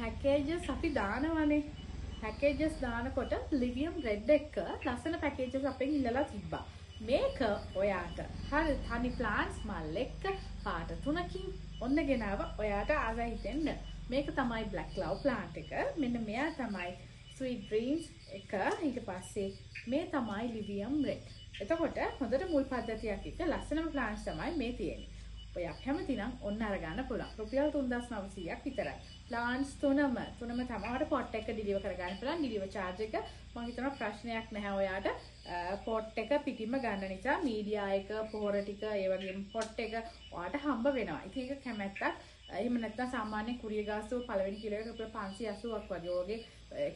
packages අපි දානවනේ. packages දානකොට Livium Red එක ලස්සන packages අපෙන් ඉල්ලලා තිබ්බා. මේක ඔයාට හරි තනි plants මල් එක්ක පාට 3කින් ඔන්න ගෙනාව ඔයාට ආසයි හිතෙන්න. මේක තමයි black love plant එක. මෙන්න මෙයා තමයි sweet dreams එක. ඊට පස්සේ මේ තමයි Livium Red. එතකොට හොඳට මුල් පද්ධතියක් එක්ක ලස්සනම plants තමයි මේ තියෙන්නේ. ඔයා කැමති නම් ඔන්න අරගන්න පුළුවන්. රුපියල් 3900ක් විතරයි. plants තුනම තමයි pot එක ඩිලිවර් කරගන්න පුළුවන්. ඩිලිවර් charge එක මම හිතනවා ප්‍රශ්නයක් නැහැ ඔයාට. pot එක පිටින්ම ගන්න නිසා මීඩියා එක පොහොර ටික ඒ වගේම pot එක ඔයාට හම්බ වෙනවා. ඉතින් ඒක කැමැත්තක්. එහෙම නැත්නම් සාමාන්‍ය කුරිය ගාස්තුව පළවෙනි කිලෝ එක රුපියල් 580ක් වගේ ඔයගේ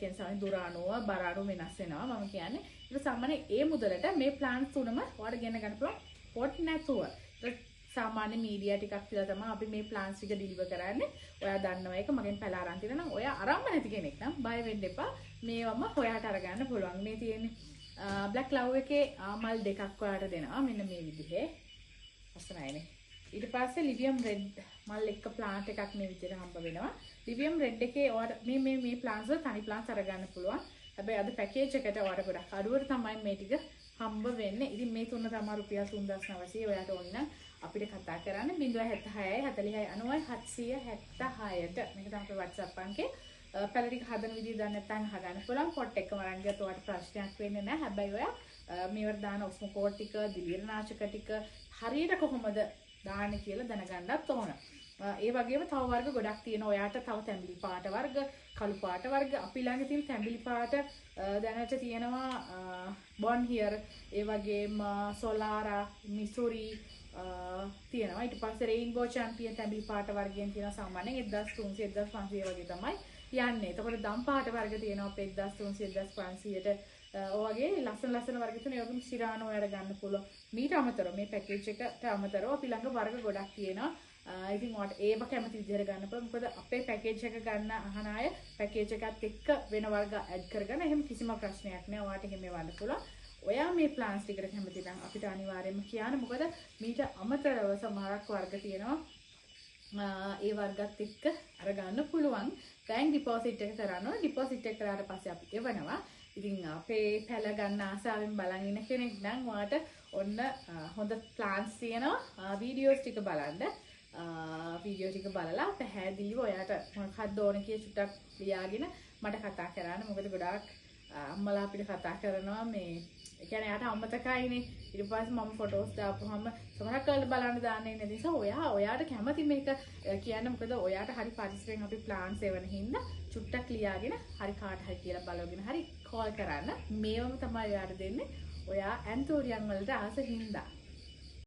කියන්නේ සාමාන්‍ය දුර අණුව බර අණුව වෙනස් වෙනවා. මම කියන්නේ ඒක සාමාන්‍ය ඒ මුදලට මේ plants තුනම ඔයාට ගෙන ගන්න පුළුවන් pot නැතුව. සාමාන්‍ය මීඩියා ටිකක් තියලා තමයි අපි මේ plants ටික ඩිලිවර් කරන්නේ. ඔයා දන්නවා ඒක මගෙන් පැල අරන් තියෙනවා නම් ඔයා අරන්ම නැති කෙනෙක් නම් බය වෙන්න එපා. මේවම ඔයාට අරගන්න පුළුවන්. මේ තියෙන්නේ black love එකේ මල් දෙකක් ඔයාට දෙනවා. මෙන්න මේ විදිහේ. අසරයිනේ. ඊට පස්සේ Livium Red මල් එක්ක plant එකක් මේ විදිහට හම්බ වෙනවා. Livium Red එකේ ඔයාට මේ plants වල තනි plants අරගන්න පුළුවන්. හැබැයි අද පැකේජ් එකට ඔයාට ගොඩක් අඩුවට තමයි මේ ටික හම්බ වෙන්නේ. ඉතින් මේ තුන තමයි රුපියල් 3900 ඔයාට ඕන නම් අපිට කතා කරන්න 076 46 90 776ට. මේක තමයි අපේ WhatsApp අංකේ. පැල ටික හදන විදිහ දන්නේ නැත්නම් අහගන්න පුළුවන්. පොට් එකම අරන් ගියත් ඔයාලට ප්‍රශ්නයක් වෙන්නේ නැහැ. හැබැයි ඔයා මේවට දාන ඔස්මෝකෝඩ් ටික, දිලිරනාශක ටික හරියට කොහොමද දාන්නේ කියලා දැනගන්නත් ඕන. ඒ වගේම තව වර්ග ගොඩක් තියෙනවා. ඔයාට තව තැඹිලි පාට වර්ග, කළු පාට වර්ග, අපි ළඟ තියෙන තැඹිලි පාට දැනට තියෙනවා Born Here, ඒ වගේම Solara, Missouri තියෙනවා. ඊට පස්සේ Rainbow Champion තැඹිලි පාට වර්ගයෙන් තියෙනවා. සාමාන්‍යයෙන් 1300 1500 වගේ තමයි යන්නේ. එතකොට දම් පාට වර්ග තියෙනවා අපේ 1300 1500ට. ඔයගේ ලස්සන වර්ග තුන ඒවගේම Shirano වල ගන්න පුළුවන්. මීට අමතරව මේ පැකේජ් එකට අමතරව අපි ළඟ වර්ග ගොඩක් තියෙනවා. ඉතින් ඔයාලට ඒව කැමති විදිහට ගන්න පුළුවන්. මොකද අපේ පැකේජ් එක ගන්න අහන අය පැකේජ් එකත් එක්ක වෙන වර්ග ඇඩ් කරගන්න එහෙම කිසිම ප්‍රශ්නයක් නෑ. ඔයාලට එහෙම වන්න පුළුවන්. ඔයා මේ ප්ලාන්ස් ටිකට කැමති නම් අපිට අනිවාර්යයෙන්ම කියන්න. මොකද මීට අමතරව සමහරක් වර්ග තියෙනවා. ඒ වර්ගත් එක්ක අරගන්න පුළුවන්. බැංක් ඩිපොසිට් එක කරන්න ඕන. ඩිපොසිට් එක කරාට පස්සේ අපි එවනවා. ඉතින් අපේ පැල ගන්න ආසාවෙන් බලන් ඉන්න කෙනෙක් නම් ඔයාට ඔන්න හොඳ ප්ලාන්ස් තියෙනවා. වීඩියෝස් ටික බලන්න. වීඩියෝ ටික බලලා පැහැදිලිව ඔයාට මොකක්ද ඕන කියලා චුට්ටක් ලියාගෙන මට කතා කරන්න. මොකද ගොඩාක් අම්මලා අපිට කතා කරනවා මේ ඒ කියන්නේ යාට අමතකයිනේ. ඊට පස්සේ මම ෆොටෝස් දාපුවාම සමහරක් කරලා බලන්න දාන්නේ නැති නිසා ඔයාට කැමති මේක කියන්න. මොකද ඔයාට හරි පරිස්සමෙන් අපි ප්ලාන්ස් එවන හින්දා චුට්ටක් ලියාගෙන හරි කාට හරි කියලා බලවගෙන හරි කෝල් කරන්න. මේවම තමයි ඔයාට දෙන්නේ. ඔයා ඇන්තෝරියම් වලට ආස හින්දා